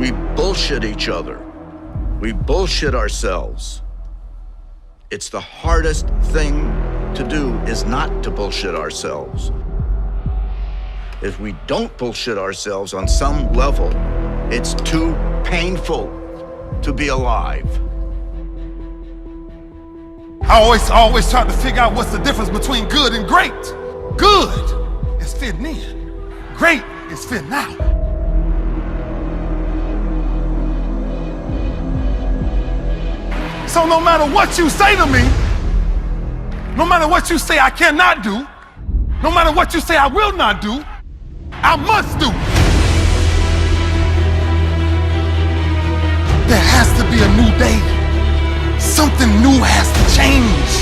We bullshit each other. We bullshit ourselves. It's the hardest thing to do is not to bullshit ourselves. If we don't bullshit ourselves on some level, it's too painful to be alive. I always try to figure out what's the difference between good and great. Good is fitting in. Great is fitting out. So no matter what you say to me, no matter what you say I cannot do, no matter what you say I will not do, I must do. There has to be a new day. Something new has to change.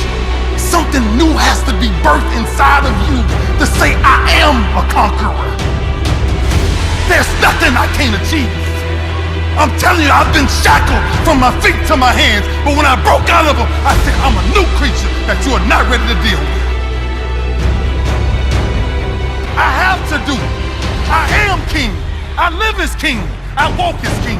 Something new has to be birthed inside of you to say I am a conqueror. There's nothing I can't achieve. I'm telling you, I've been shackled from my feet to my hands, but when I broke out of them, I said, I'm a new creature that you are not ready to deal with. I have to do it. I am king. I live as king. I walk as king.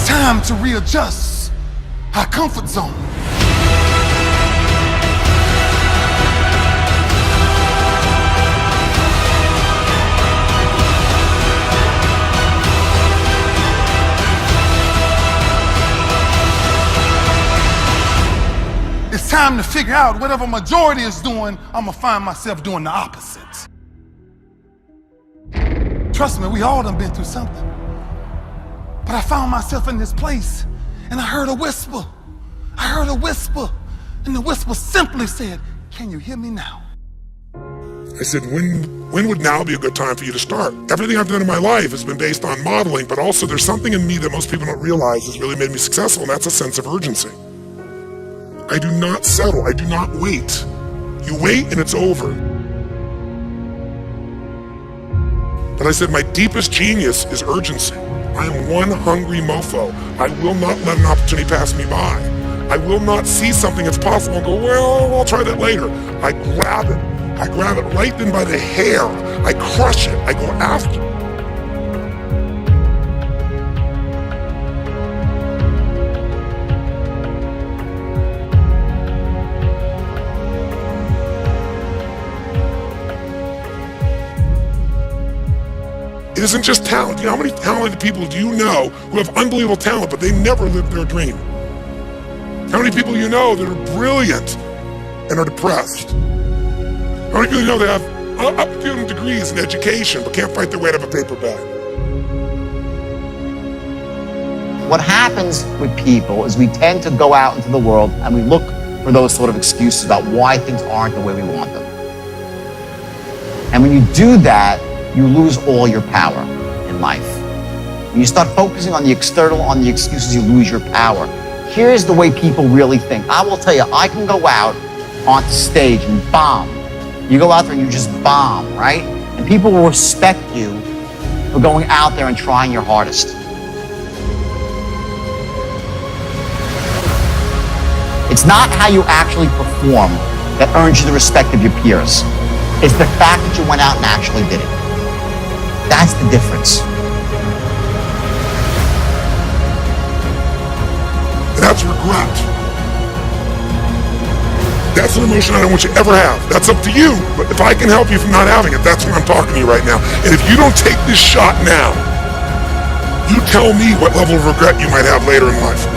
Time to readjust our comfort zone. It's time to figure out whatever majority is doing, I'm gonna find myself doing the opposite. Trust me, we all done been through something. But I found myself in this place and I heard a whisper. I heard a whisper, and the whisper simply said, can you hear me now? I said, when would now be a good time for you to start? Everything I've done in my life has been based on modeling, but also there's something in me that most people don't realize has really made me successful, and that's a sense of urgency. I do not settle. I do not wait. You wait and it's over. But I said, my deepest genius is urgency. I am one hungry mofo. I will not let an opportunity pass me by. I will not see something that's possible and go, well, I'll try that later. I grab it. I grab it right then by the hair. I crush it. I go after it. It isn't just talent. You know, how many talented people do you know who have unbelievable talent, but they never lived their dream? How many people you know that are brilliant and are depressed? How many people you know that have up-to degrees in education, but can't fight their way out of a paper bag? What happens with people is we tend to go out into the world and we look for those sort of excuses about why things aren't the way we want them. And when you do that, you lose all your power in life. When you start focusing on the external, on the excuses, you lose your power. Here's the way people really think. I will tell you, I can go out onto stage and bomb. You go out there and you just bomb, right? And people will respect you for going out there and trying your hardest. It's not how you actually perform that earns you the respect of your peers. It's the fact that you went out and actually did it. That's the difference. That's regret. That's an emotion I don't want you to ever have. That's up to you. But if I can help you from not having it, that's what I'm talking to you right now. And if you don't take this shot now, you tell me what level of regret you might have later in life.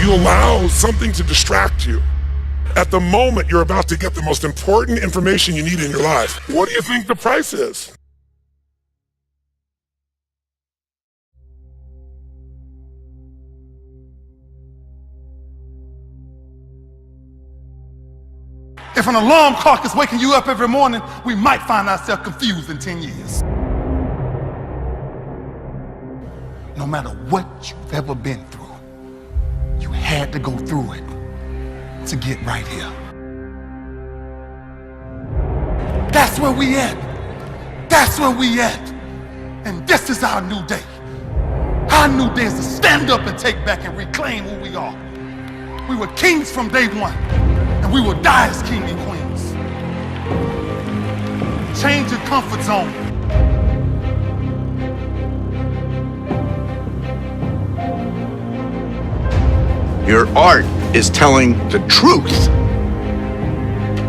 You allow something to distract you At the moment, you're about to get the most important information you need in your life. What do you think the price is? If an alarm clock is waking you up every morning, we might find ourselves confused in 10 years. No matter what you've ever been through, you had to go through it to get right here. That's where we at. That's where we at. And this is our new day. Our new day is to stand up and take back and reclaim who we are. We were kings from day one, and we will die as king and queens. Change your comfort zone. Your art is telling the truth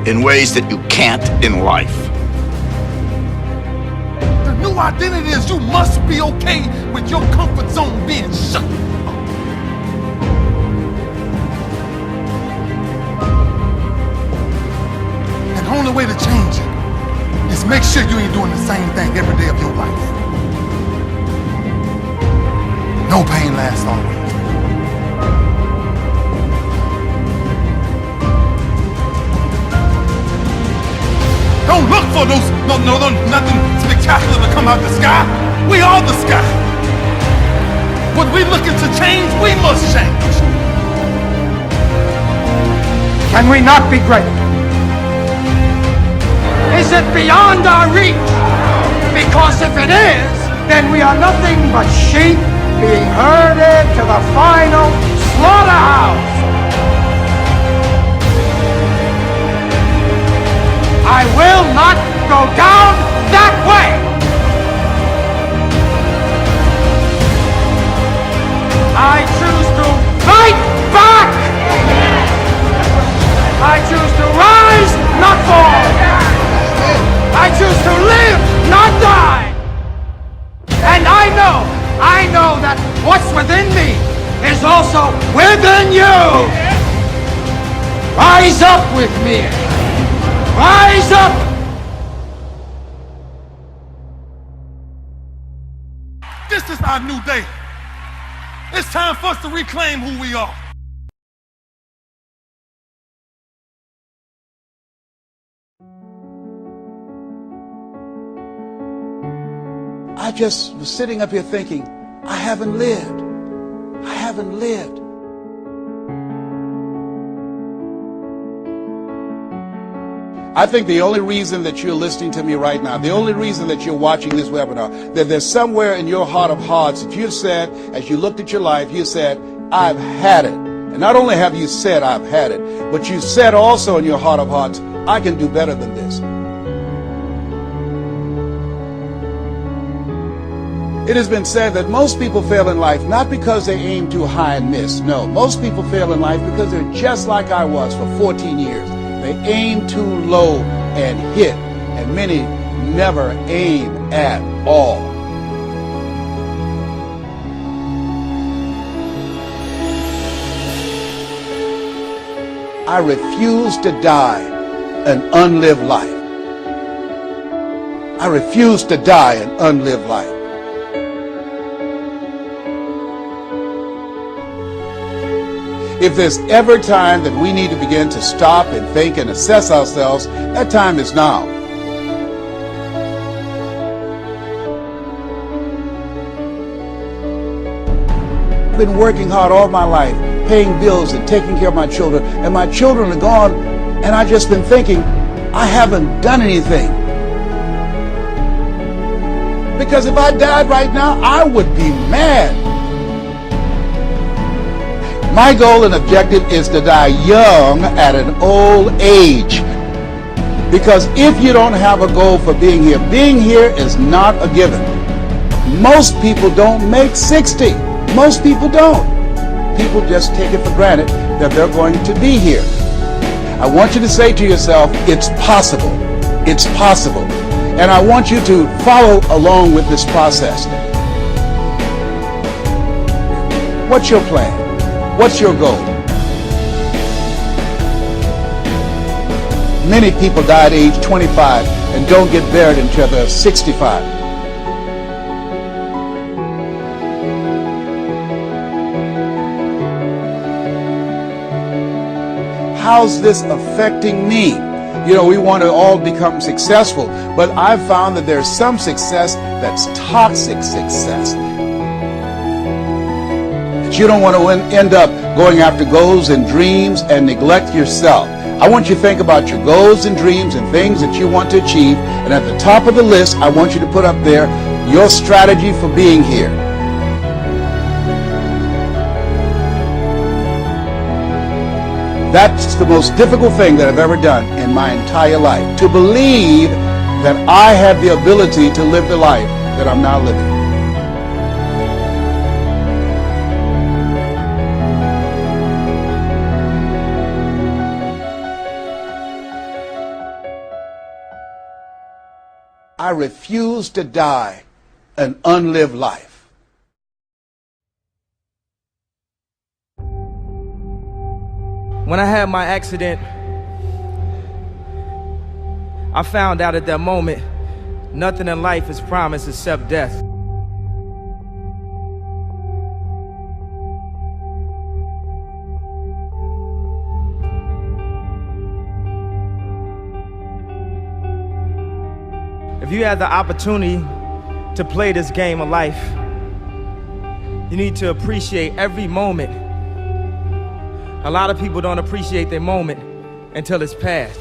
in ways that you can't in life. The new identity is you must be okay with your comfort zone being shut. And the only way to change it is make sure you ain't doing the same thing every day of your life. No pain lasts always. Don't look for nothing spectacular to come out the sky. We are the sky. When we looking to change, we must change. Can we not be great? Is it beyond our reach? Because if it is, then we are nothing but sheep being herded to the final slaughterhouse. I will not go down that way. I choose to fight back. I choose to rise, not fall. I choose to live, not die. And I know that what's within me is also within you. Rise up with me. Rise up! This is our new day. It's time for us to reclaim who we are. I just was sitting up here thinking, I haven't lived. I haven't lived. I think the only reason that you're listening to me right now, the only reason that you're watching this webinar, that there's somewhere in your heart of hearts that you've said, as you looked at your life, you said, I've had it. And not only have you said, I've had it, but you said also in your heart of hearts, I can do better than this. It has been said that most people fail in life not because they aim too high and miss. No, most people fail in life because they're just like I was for 14 years. They aim too low and hit, and many never aim at all. I refuse to die an unlived life. I refuse to die an unlived life. If there's ever time that we need to begin to stop and think and assess ourselves, that time is now. I've been working hard all my life, paying bills and taking care of my children, and my children are gone, and I've just been thinking, I haven't done anything. Because if I died right now, I would be mad. My goal and objective is to die young at an old age. Because if you don't have a goal for being here is not a given. Most people don't make 60. Most people don't. People just take it for granted that they're going to be here. I want you to say to yourself, it's possible. It's possible. And I want you to follow along with this process. What's your plan? What's your goal? Many people die at age 25 and don't get buried until they're 65. How's this affecting me? You know, we want to all become successful, but I've found that there's some success that's toxic success. That you don't want to end up going after goals and dreams and neglect yourself. I want you to think about your goals and dreams and things that you want to achieve, and at the top of the list, I want you to put up there your strategy for being here. That's the most difficult thing that I've ever done in my entire life. To believe that I have the ability to live the life that I'm now living. I refuse to die an unlived life. When I had my accident, I found out at that moment, nothing in life is promised except death. If you had the opportunity to play this game of life, you need to appreciate every moment. A lot of people don't appreciate their moment until it's past.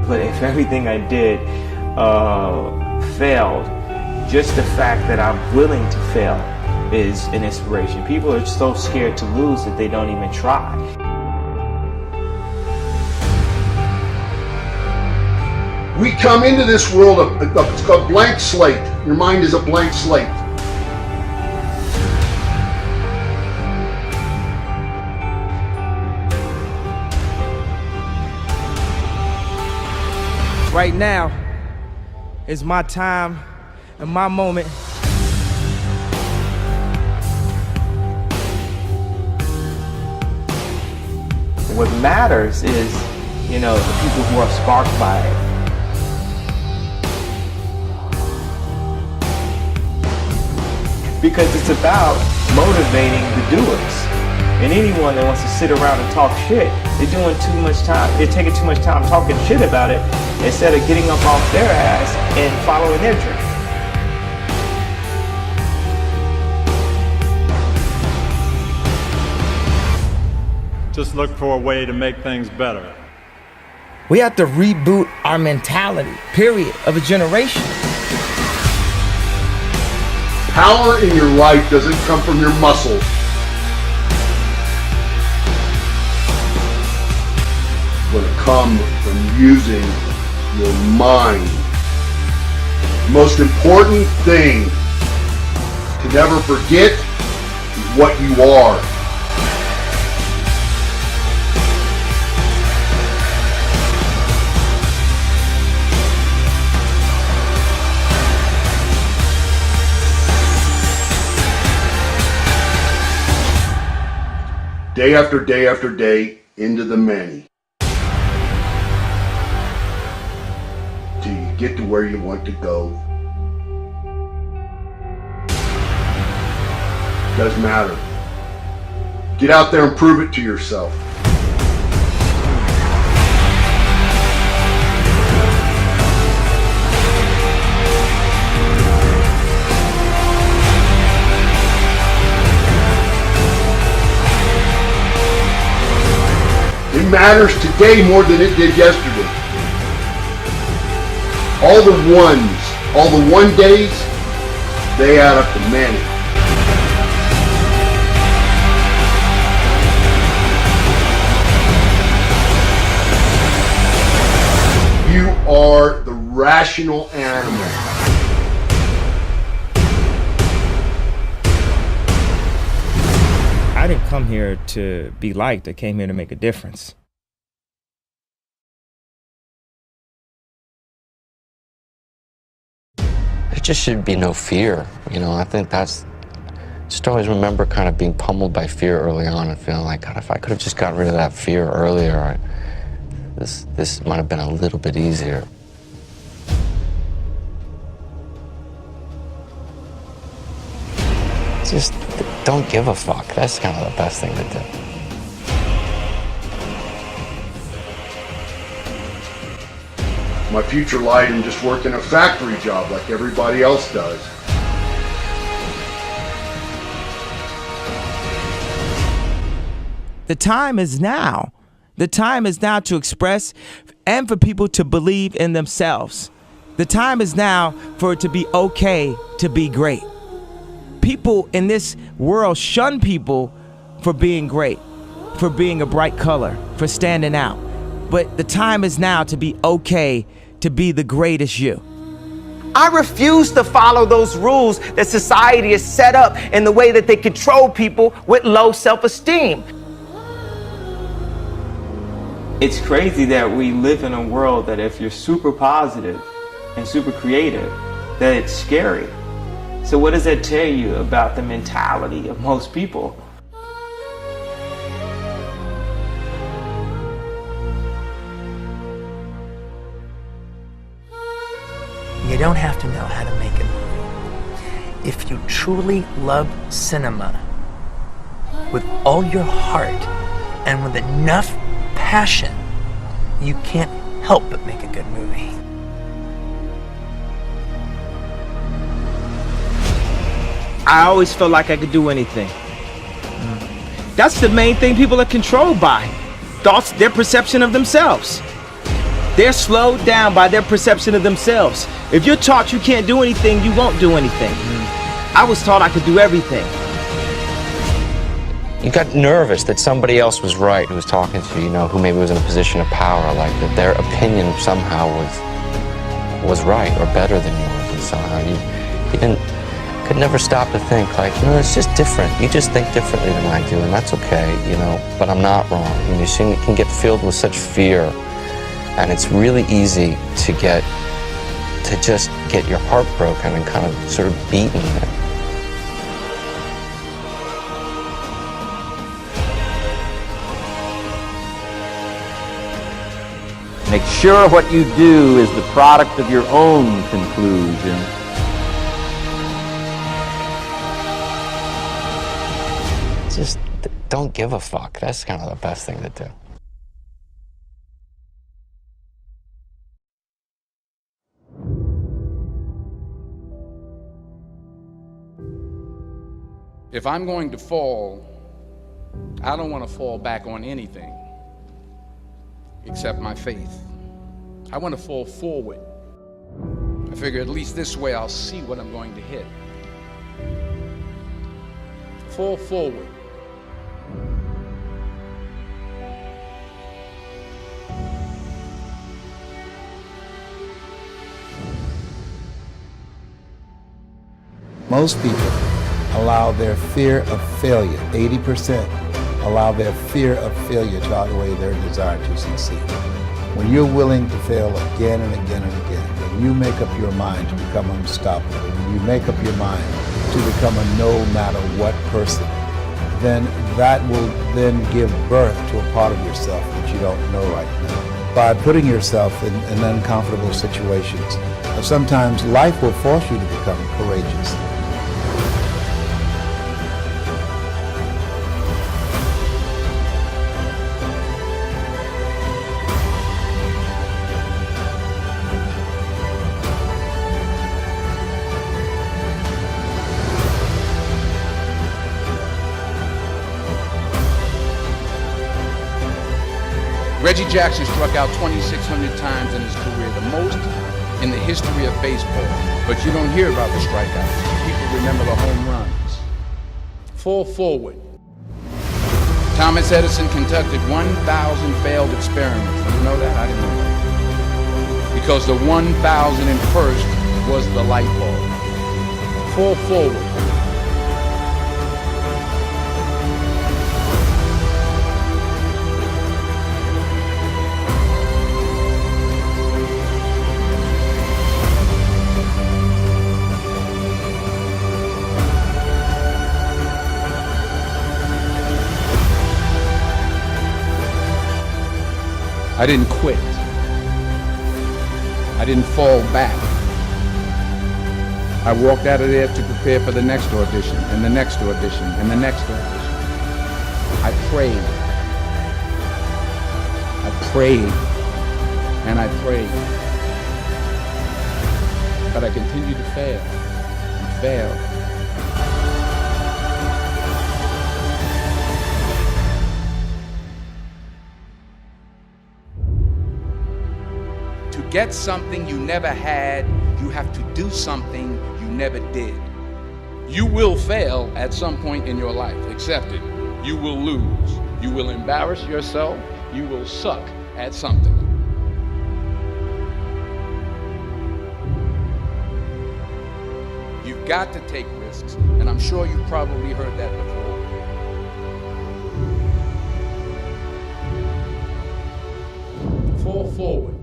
But if everything I did failed, just the fact that I'm willing to fail is an inspiration. People are so scared to lose that they don't even try. We come into this world a blank slate. Your mind is a blank slate. Right now is my time and my moment. What matters is, you know, the people who are sparked by it. Because it's about motivating the doers. And anyone that wants to sit around and talk shit, they're doing too much time. They're taking too much time talking shit about it instead of getting up off their ass and following their dream. Just look for a way to make things better. We have to reboot our mentality, period, of a generation. Power in your life doesn't come from your muscles. But it comes from using your mind. The most important thing to never forget is what you are. Day after day after day into the many. Till you get to where you want to go. Doesn't matter. Get out there and prove it to yourself. It matters today more than it did yesterday. All the ones, all the one days, they add up to many. You are the rational animal. I didn't come here to be liked. I came here to make a difference. There just should be no fear. You know, I think that's Just always remember kind of being pummeled by fear early on and feeling like, God, if I could have just gotten rid of that fear earlier, this might have been a little bit easier. Just don't give a fuck. That's kind of the best thing to do. My future lied in just working a factory job like everybody else does. The time is now. The time is now to express and for people to believe in themselves. The time is now for it to be okay to be great. People in this world shun people for being great, for being a bright color, for standing out. But the time is now to be okay to be the greatest you. I refuse to follow those rules that society has set up in the way that they control people with low self-esteem. It's crazy that we live in a world that if you're super positive and super creative, that it's scary. So what does that tell you about the mentality of most people? You don't have to know how to make a movie. If you truly love cinema with all your heart and with enough passion, you can't help but make a good movie. I always felt like I could do anything. That's the main thing people are controlled by. Thoughts, their perception of themselves. They're slowed down by their perception of themselves. If you're taught you can't do anything, you won't do anything. I was taught I could do everything. You got nervous that somebody else was right who was talking to you, who maybe was in a position of power, like that their opinion somehow was right or better than yours, and somehow you could never stop to think like, it's just different. You just think differently than I do, and that's okay, but I'm not wrong. And you can get filled with such fear, and it's really easy to just get your heart broken and kind of sort of beaten. Make sure what you do is the product of your own conclusion. Just don't give a fuck. That's kind of the best thing to do. If I'm going to fall, I don't want to fall back on anything except my faith. I want to fall forward. I figure at least this way I'll see what I'm going to hit. Fall forward. Most people allow their fear of failure, 80%, allow their fear of failure to outweigh their desire to succeed. When you're willing to fail again and again and again, when you make up your mind to become unstoppable, when you make up your mind to become a no matter what person, then that will then give birth to a part of yourself that you don't know right now. By putting yourself in uncomfortable situations, sometimes life will force you to become courageous. Reggie Jackson struck out 2,600 times in his career, the most in the history of baseball. But you don't hear about the strikeouts. People remember the home runs. Fall forward. Thomas Edison conducted 1,000 failed experiments. Did you know that? I didn't know that. Because the 1,001st was the light bulb. Fall forward. I didn't quit. I didn't fall back. I walked out of there to prepare for the next audition, and the next audition, and the next audition. I prayed. I prayed. And I prayed. But I continued to fail and fail. To get something you never had, you have to do something you never did. You will fail at some point in your life. Accept it. You will lose. You will embarrass yourself. You will suck at something. You've got to take risks, and I'm sure you've probably heard that before. Fall forward.